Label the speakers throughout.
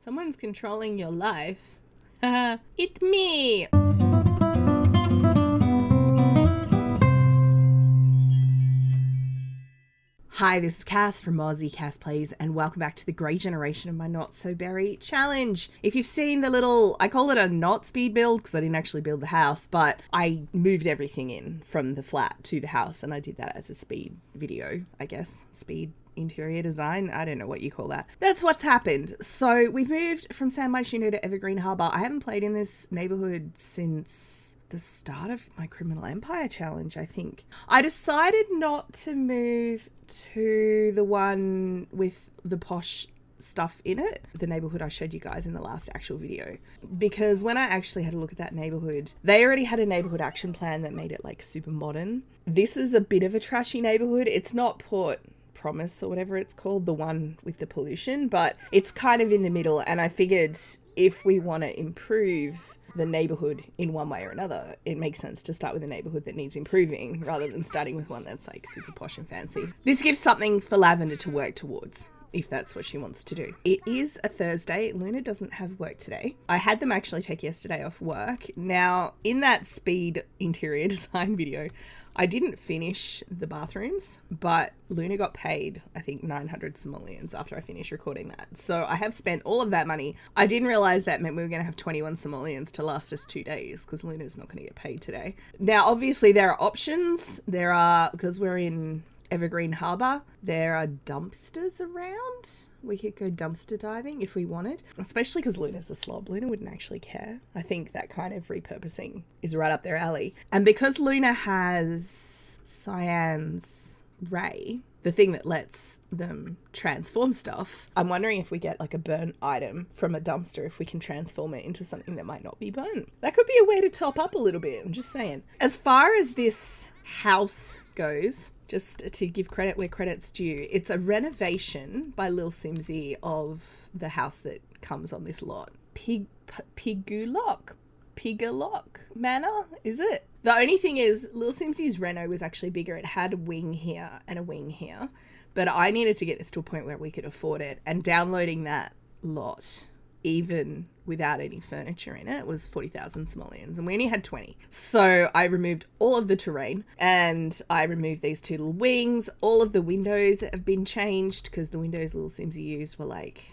Speaker 1: Someone's controlling your life. It's me! Hi, this is Cass from Aussie Cass Plays, and welcome back to the Grey Generation of my Not So Berry challenge. If you've seen the little, I call it a not speed build because I didn't actually build the house, but I moved everything in from the flat to the house, and I did that as a speed video, I guess. Speed interior design, I don't know what you call that. That's what's happened. So we've moved from San Mychino to Evergreen Harbour. I haven't played in this neighbourhood since the start of my Criminal Empire challenge, I think. I decided not to move to the one with the posh stuff in it, the neighborhood I showed you guys in the last actual video, because when I actually had a look at that neighborhood, they already had a neighborhood action plan that made it like super modern. This is a bit of a trashy neighborhood. It's not Port Promise or whatever it's called, the one with the pollution, but it's kind of in the middle, and I figured if we want to improve the neighborhood in one way or another, it makes sense to start with a neighborhood that needs improving rather than starting with one that's like super posh and fancy. This gives something for Lavender to work towards, if that's what she wants to do. It is a Thursday. Luna doesn't have work today. I had them actually take yesterday off work. Now, in that speed interior design video, I didn't finish the bathrooms, but Luna got paid, I think, 900 simoleons after I finished recording that. So I have spent all of that money. I didn't realize that meant we were going to have 21 simoleons to last us 2 days because Luna's not going to get paid today. Now, obviously, there are options. There are, because we're in Evergreen Harbour, there are dumpsters around. We could go dumpster diving if we wanted, especially because Luna's a slob. Luna wouldn't actually care. I think that kind of repurposing is right up their alley. And because Luna has Sianne's ray, the thing that lets them transform stuff, I'm wondering if we get like a burnt item from a dumpster, if we can transform it into something that might not be burnt. That could be a way to top up a little bit, I'm just saying. As far as this house goes, just to give credit where credit's due, it's a renovation by Lil Simsy of the house that comes on this lot. Pigalock Manor, is it? The only thing is, Lil Simsy's reno was actually bigger. It had a wing here and a wing here, but I needed to get this to a point where we could afford it, and downloading that lot, even without any furniture in it, was 40,000 simoleons, and we only had 20. So I removed all of the terrain, and I removed these two little wings. All of the windows have been changed because the windows Little Simsy used were like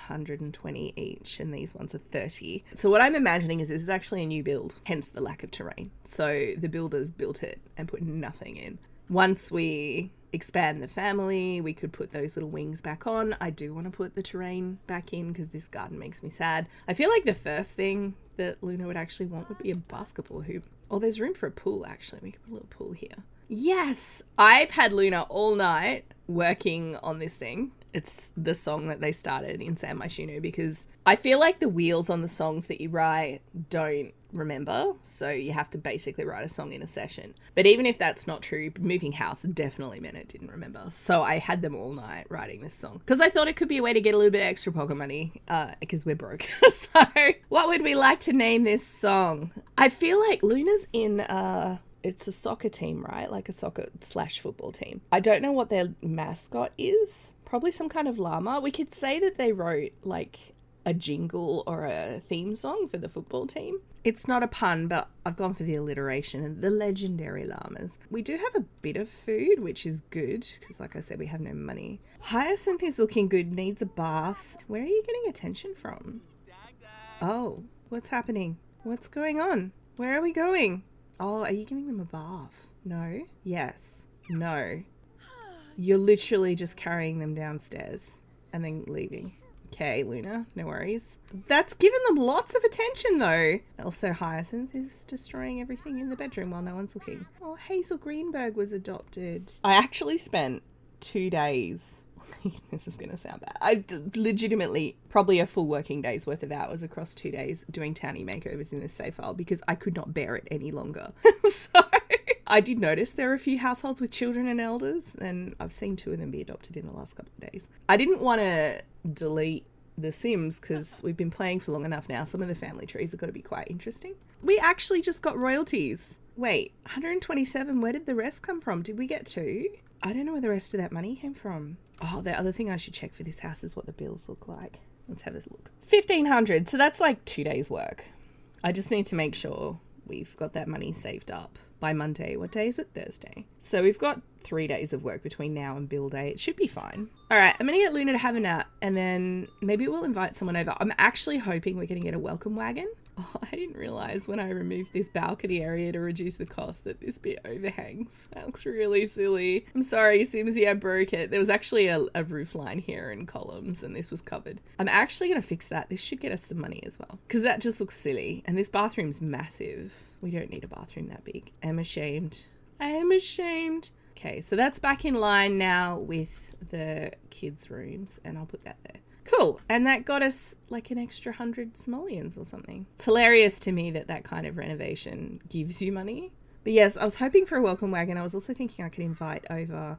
Speaker 1: 120 each, and these ones are 30. So what I'm imagining is this is actually a new build, hence the lack of terrain. So the builders built it and put nothing in. Once we expand the family, we could put those little wings back on. I do want to put the terrain back in because this garden makes me sad. I feel like the first thing that Luna would actually want would be a basketball hoop. Oh, there's room for a pool, actually. We could put a little pool here. Yes! I've had Luna all night working on this thing. It's the song that they started in San Mychino, because I feel like the wheels on the songs that you write don't remember, so you have to basically write a song in a session. But even if that's not true, moving house definitely meant it didn't remember. So I had them all night writing this song because I thought it could be a way to get a little bit of extra pocket money because we're broke. So what would we like to name this song? I feel like Luna's in it's a soccer team, right? Like a soccer/football team. I don't know what their mascot is. Probably some kind of llama. We could say that they wrote like a jingle or a theme song for the football team. It's not a pun, but I've gone for the alliteration. And the legendary llamas. We do have a bit of food, which is good because, like I said, we have no money. Hyacinth is looking good, needs a bath. Where are you getting attention from? Oh, what's happening? What's going on? Where are we going? Oh, are you giving them a bath? No? Yes. No. You're literally just carrying them downstairs and then leaving. Okay, Luna, no worries. That's given them lots of attention, though. Also, Hyacinth is destroying everything in the bedroom while no one's looking. Oh, Hazel Greenberg was adopted. I actually spent 2 days... This is going to sound bad. I legitimately probably a full working day's worth of hours across 2 days doing townie makeovers in this save file because I could not bear it any longer. So I did notice there are a few households with children and elders, and I've seen 2 of them be adopted in the last couple of days. I didn't want to delete The Sims because we've been playing for long enough now. Some of the family trees have got to be quite interesting. We actually just got royalties. Wait, 127, where did the rest come from? Did we get 2? I don't know where the rest of that money came from. Oh, the other thing I should check for this house is what the bills look like. Let's have a look. 1,500. So that's like 2 days work. I just need to make sure we've got that money saved up by Monday. What day is it? Thursday. So we've got 3 days of work between now and bill day. It should be fine. All right, I'm going to get Luna to have a nap and then maybe we'll invite someone over. I'm actually hoping we're going to get a welcome wagon. Oh, I didn't realize when I removed this balcony area to reduce the cost that this bit overhangs. That looks really silly. I'm sorry, Simsy, I broke it. There was actually a roof line here and columns and this was covered. I'm actually going to fix that. This should get us some money as well because that just looks silly. And this bathroom's massive. We don't need a bathroom that big. I'm ashamed. I am ashamed. Okay, so that's back in line now with the kids' rooms and I'll put that there. Cool. And that got us like an extra 100 simoleons or something. It's hilarious to me that that kind of renovation gives you money. But yes, I was hoping for a welcome wagon. I was also thinking I could invite over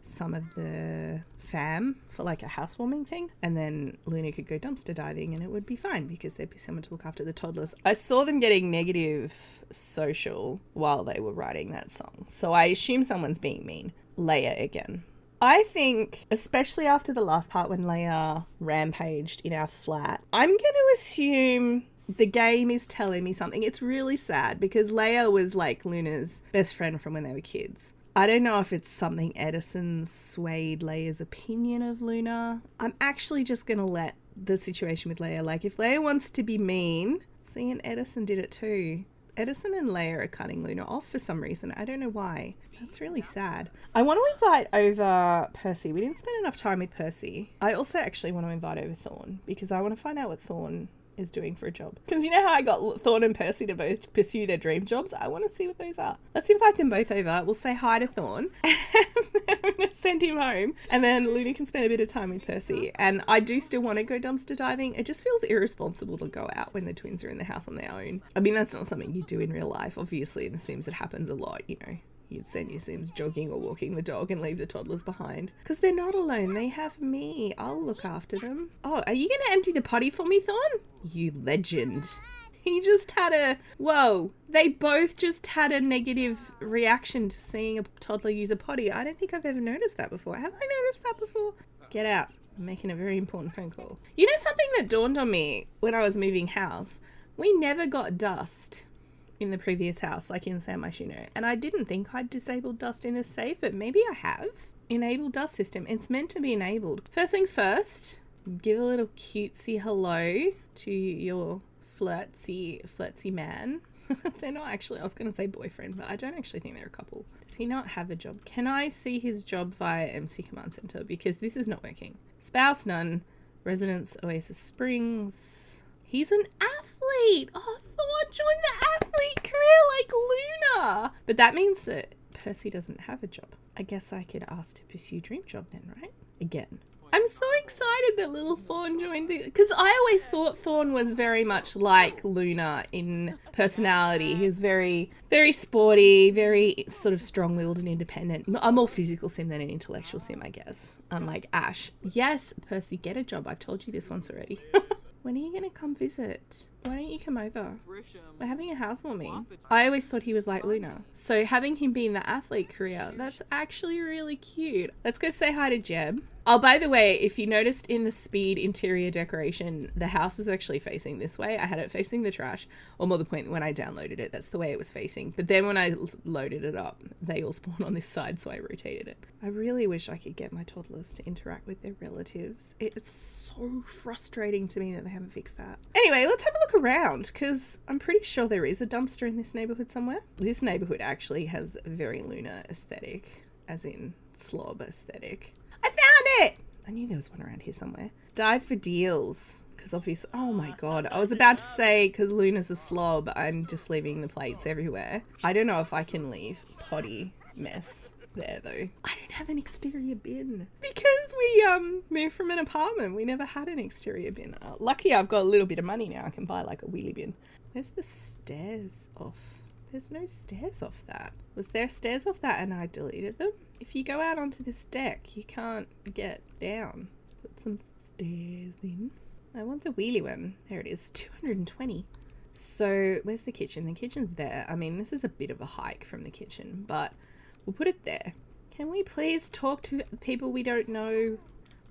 Speaker 1: some of the fam for like a housewarming thing. And then Luna could go dumpster diving and it would be fine because there'd be someone to look after the toddlers. I saw them getting negative social while they were writing that song. So I assume someone's being mean. Leia again. I think, especially after the last part when Leia rampaged in our flat, I'm going to assume the game is telling me something. It's really sad because Leia was like Luna's best friend from when they were kids. I don't know if it's something Edison swayed Leia's opinion of Luna. I'm actually just going to let the situation with Leia, like if Leia wants to be mean, see, and Edison did it too. Edison and Leia are cutting Luna off for some reason. I don't know why. That's really sad. I want to invite over Percy. We didn't spend enough time with Percy. I also actually want to invite over Thorn because I want to find out what Thorn is doing for a job. Because you know how I got Thorn and Percy to both pursue their dream jobs? I want to see what those are. Let's invite them both over. We'll say hi to Thorn and then I'm going to send him home and then Luna can spend a bit of time with Percy. And I do still want to go dumpster diving. It just feels irresponsible to go out when the twins are in the house on their own. I mean, that's not something you do in real life. Obviously, in The Sims, it happens a lot, you know. You'd send your Sims jogging or walking the dog and leave the toddlers behind. Because they're not alone. They have me. I'll look after them. Oh, are you going to empty the potty for me, Thorn? You legend. He just had a... Whoa. They both just had a negative reaction to seeing a toddler use a potty. I don't think I've ever noticed that before. Have I noticed that before? Get out. I'm making a very important phone call. You know something that dawned on me when I was moving house? We never got dust in the previous house, like in San Myshuno. And I didn't think I'd disabled dust in this safe, but maybe I have. Enabled dust system. It's meant to be enabled. First things first, give a little cutesy hello to your flirtsy man. They're not actually, I was going to say boyfriend, but I don't actually think they're a couple. Does he not have a job? Can I see his job via MC Command Center? Because this is not working. Spouse none. Residence Oasis Springs. He's an athlete. Oh, Thor joined the athlete career like Luna. But that means that Percy doesn't have a job. I guess I could ask to pursue dream job then, right? Again. I'm so excited that little Thorn joined because I always thought Thorn was very much like Luna in personality. He was very, very sporty, very sort of strong-willed and independent. A more physical sim than an intellectual sim, I guess. Unlike Ash. Yes, Percy, get a job. I've told you this once already. When are you going to come visit? Why don't you come over? We're having a housewarming. I always thought he was like Luna. So having him be in the athlete career, that's actually really cute. Let's go say hi to Jeb. Oh, by the way, if you noticed in the speed interior decoration, the house was actually facing this way. I had it facing the trash, or more the point, when I downloaded it, that's the way it was facing. But then when I loaded it up, they all spawned on this side, so I rotated it. I really wish I could get my toddlers to interact with their relatives. It's so frustrating to me that they haven't fixed that. Anyway, let's have a look around, because I'm pretty sure there is a dumpster in this neighborhood somewhere. This neighborhood actually has a very Luna aesthetic, as in slob aesthetic. I found it! I knew there was one around here somewhere. Dive for deals. Because obviously, oh my god. I was about to say, because Luna's a slob, I'm just leaving the plates everywhere. I don't know if I can leave potty mess there though. I don't have an exterior bin. Because we moved from an apartment. We never had an exterior bin. Lucky I've got a little bit of money now. I can buy like a wheelie bin. Where's the stairs off? There's no stairs off that. Was there stairs off that and I deleted them? If you go out onto this deck, you can't get down. Put some stairs in. I want the wheelie one. There it is, 220. So where's the kitchen? The kitchen's there. I mean, this is a bit of a hike from the kitchen, but we'll put it there. Can we please talk to people we don't know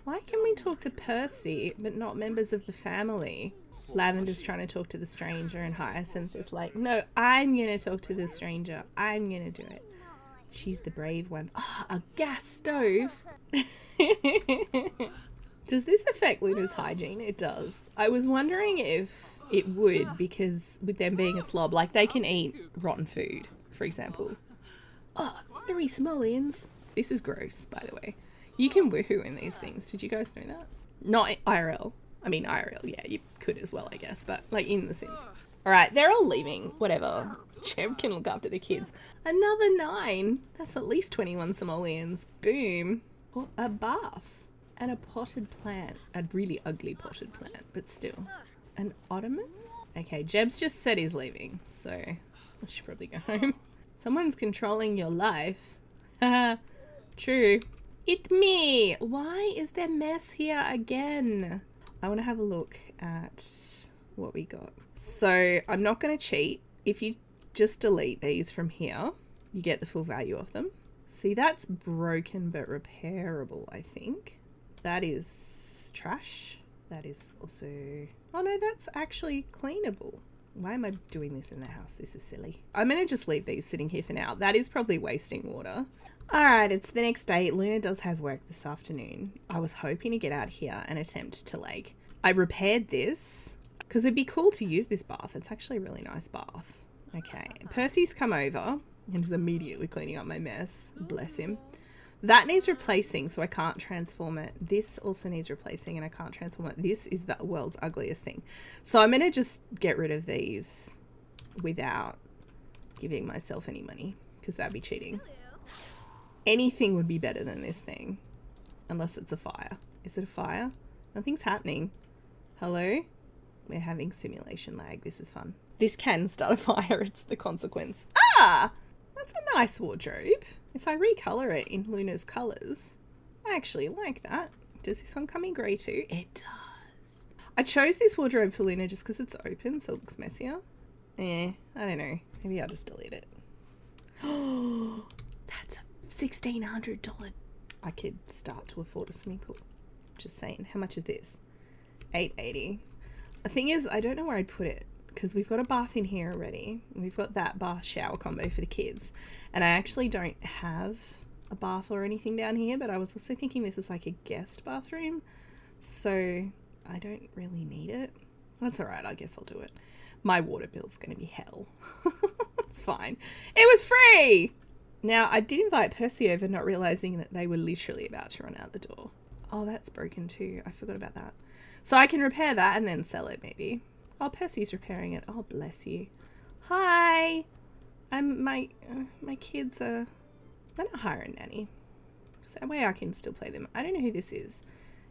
Speaker 1: Why can we talk to Percy but not members of the family? Lavender's trying to talk to the stranger and Hyacinth is like, no, I'm going to talk to the stranger. I'm going to do it. She's the brave one. Oh, a gas stove. Does this affect Luna's hygiene? It does. I was wondering if it would, because with them being a slob, like they can eat rotten food, for example. Oh, 3 simoleons. This is gross, by the way. You can woohoo in these things. Did you guys know that? Not IRL. I mean, IRL, yeah, you could as well, I guess, but like in The Sims. All right, they're all leaving. Whatever. Jem can look after the kids. Another 9. That's at least 21 simoleons. Boom. What a bath. And a potted plant. A really ugly potted plant, but still. An ottoman? Okay, Jeb's just said he's leaving, so I should probably go home. Someone's controlling your life. Haha, true. It's me. Why is there mess here again? I want to have a look at what we got. So I'm not going to cheat. If you just delete these from here, you get the full value of them. See, that's broken but repairable, I think. That is trash. That is also... Oh no, that's actually cleanable. Why am I doing this in the house? This is silly. I'm going to just leave these sitting here for now. That is probably wasting water. Alright, it's the next day. Luna does have work this afternoon. I was hoping to get out here and attempt to like... I repaired this because it'd be cool to use this bath. It's actually a really nice bath. Okay, Percy's come over and is immediately cleaning up my mess. Bless him. That needs replacing, so I can't transform it. This also needs replacing and I can't transform it. This is the world's ugliest thing. So I'm going to just get rid of these without giving myself any money because that'd be cheating. Anything would be better than this thing. Unless it's a fire. Is it a fire? Nothing's happening. Hello? We're having simulation lag. This is fun. This can start a fire. It's the consequence. Ah! That's a nice wardrobe. If I recolor it in Luna's colours, I actually like that. Does this one come in grey too? It does. I chose this wardrobe for Luna just because it's open, so it looks messier. I don't know. Maybe I'll just delete it. Oh, that's a $1,600. I could start to afford a swimming pool. Just saying. How much is this? $8.80. The thing is, I don't know where I'd put it because we've got a bath in here already. We've got that bath shower combo for the kids. And I actually don't have a bath or anything down here, but I was also thinking this is like a guest bathroom. So I don't really need it. That's all right. I guess I'll do it. My water bill's going to be hell. It's fine. It was free! Now, I did invite Percy over, not realising that they were literally about to run out the door. Oh, that's broken too. I forgot about that. So I can repair that and then sell it, maybe. Oh, Percy's repairing it. Oh, bless you. Hi! My kids are... I'm gonna hire a nanny. So that way I can still play them. I don't know who this is.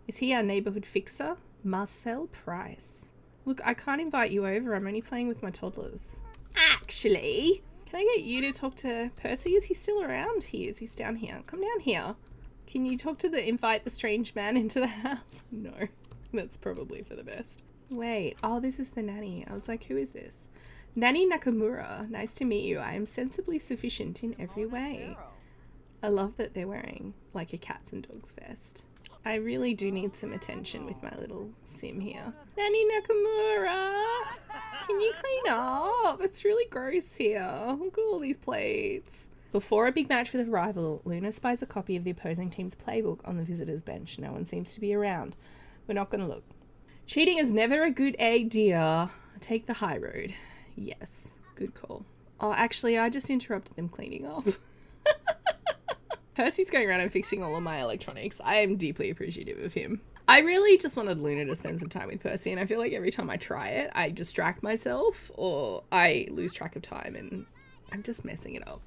Speaker 1: Is he our neighbourhood fixer? Marcel Price. Look, I can't invite you over. I'm only playing with my toddlers. Actually, can I get you to talk to Percy? Is he still around? He is. He's down here. Come down here. Can you talk to invite the strange man into the house? No, that's probably for the best. Wait, oh, this is the nanny. I was like, who is this? Nanny Nakamura. Nice to meet you. I am sensibly sufficient in every way. I love that they're wearing like a cats and dogs vest. I really do need some attention with my little sim here. Nanny Nakamura! Can you clean up? It's really gross here. Look at all these plates. Before a big match with a rival, Luna spies a copy of the opposing team's playbook on the visitor's bench. No one seems to be around. We're not going to look. Cheating is never a good idea. Take the high road. Yes, good call. Oh, actually, I just interrupted them cleaning up. Percy's going around and fixing all of my electronics. I am deeply appreciative of him. I really just wanted Luna to spend some time with Percy, and I feel like every time I try it, I distract myself or I lose track of time and I'm just messing it up.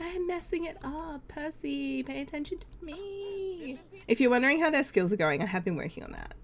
Speaker 1: I'm messing it up. Percy, pay attention to me. If you're wondering how their skills are going, I have been working on that.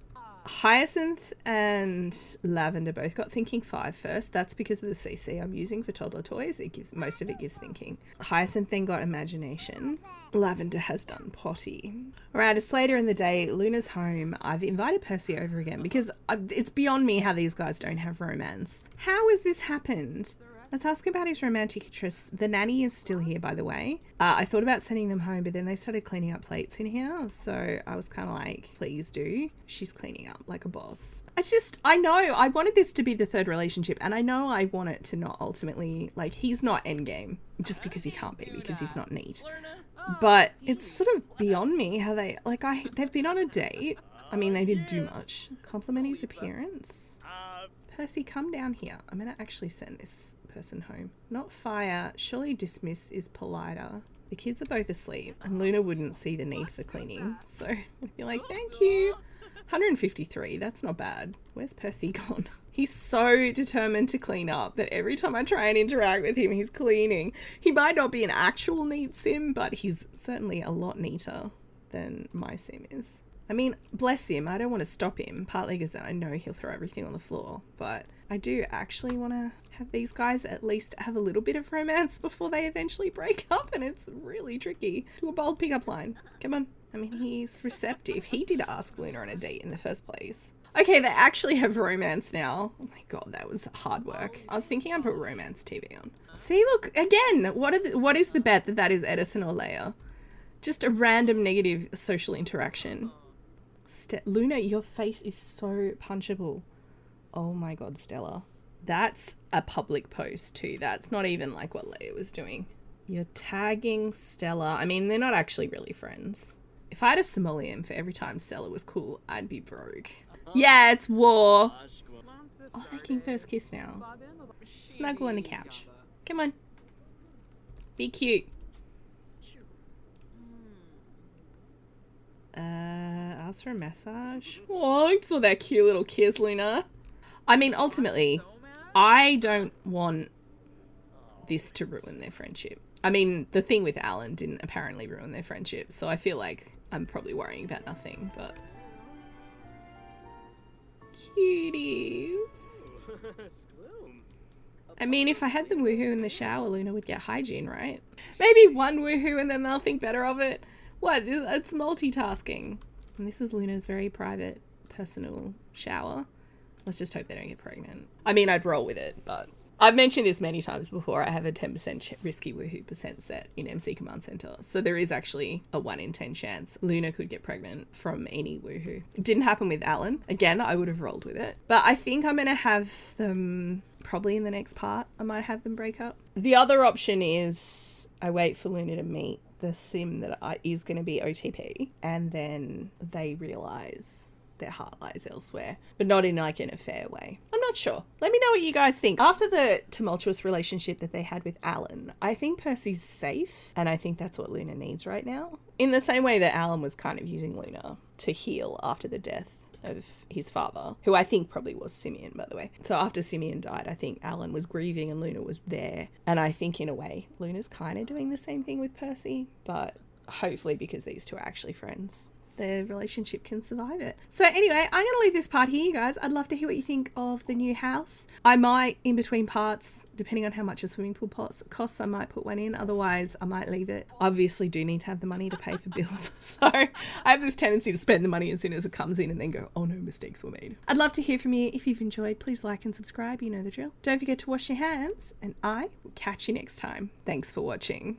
Speaker 1: Hyacinth and Lavender both got thinking 5 first. That's because of the CC I'm using for toddler toys. Most of it gives thinking. Hyacinth then got imagination. Lavender has done potty. Alright, it's later in the day. Luna's home. I've invited Percy over again because it's beyond me how these guys don't have romance. How has this happened? Let's ask about his romantic interests. The nanny is still here, by the way. I thought about sending them home, but then they started cleaning up plates in here. So I was kind of like, please do. She's cleaning up like a boss. I know I wanted this to be the third relationship, and I know I want it to not ultimately, like, he's not endgame just because he can't be, because he's not neat. But it's sort of beyond me how they've been on a date. I mean, they didn't do much. Compliment his appearance. Percy, come down here. I'm going to actually send this person home. Not fire. Surely dismiss is politer. The kids are both asleep and Luna wouldn't see the need for cleaning. So I'd be like, thank you. 153. That's not bad. Where's Percy gone? He's so determined to clean up that every time I try and interact with him, he's cleaning. He might not be an actual neat sim, but he's certainly a lot neater than my sim is. I mean, bless him, I don't want to stop him, partly because I know he'll throw everything on the floor, but I do actually want to have these guys at least have a little bit of romance before they eventually break up, and it's really tricky. Do a bold pickup line. Come on. I mean, he's receptive. He did ask Luna on a date in the first place. Okay, they actually have romance now. Oh my god, that was hard work. I was thinking I'd put romance TV on. See, look, again, what is the bet that is Edison or Leia? Just a random negative social interaction. Luna, your face is so punchable. Oh my god, Stella. That's a public post too. That's not even like what Leia was doing. You're tagging Stella. I mean, they're not actually really friends. If I had a simoleon for every time Stella was cool, I'd be broke. Yeah, it's war. Oh, making first kiss now. Snuggle on the couch. Come on. Be cute. Ask for a massage. Oh, I saw that cute little kiss, Luna. I mean, ultimately, I don't want this to ruin their friendship. I mean, the thing with Alan didn't apparently ruin their friendship, so I feel like I'm probably worrying about nothing, but... Cuties. I mean, if I had them woohoo in the shower, Luna would get hygiene, right? Maybe one woohoo and then they'll think better of it. What? It's multitasking. And this is Luna's very private, personal shower. Let's just hope they don't get pregnant. I mean, I'd roll with it, but I've mentioned this many times before. I have a 10% risky woohoo % set in MC Command Center. So there is actually a 1 in 10 chance Luna could get pregnant from any woohoo. It didn't happen with Alan. Again, I would have rolled with it. But I think I'm going to have them probably in the next part. I might have them break up. The other option is I wait for Luna to meet the sim that is going to be OTP, and then they realize their heart lies elsewhere, but not in like an affair way. I'm not sure. Let me know what you guys think. After the tumultuous relationship that they had with Alan, I think Percy's safe, and I think that's what Luna needs right now. In the same way that Alan was kind of using Luna to heal after the death of his father, who I think probably was Simeon, by the way. So after Simeon died, I think Alan was grieving and Luna was there. And I think in a way, Luna's kind of doing the same thing with Percy, but hopefully because these two are actually friends, their relationship can survive it. So anyway, I'm going to leave this part here, you guys. I'd love to hear what you think of the new house. I might, in between parts, depending on how much a swimming pool costs, I might put one in. Otherwise, I might leave it. Obviously, do need to have the money to pay for bills. So I have this tendency to spend the money as soon as it comes in and then go, oh no, mistakes were made. I'd love to hear from you. If you've enjoyed, please like and subscribe. You know the drill. Don't forget to wash your hands, and I will catch you next time. Thanks for watching.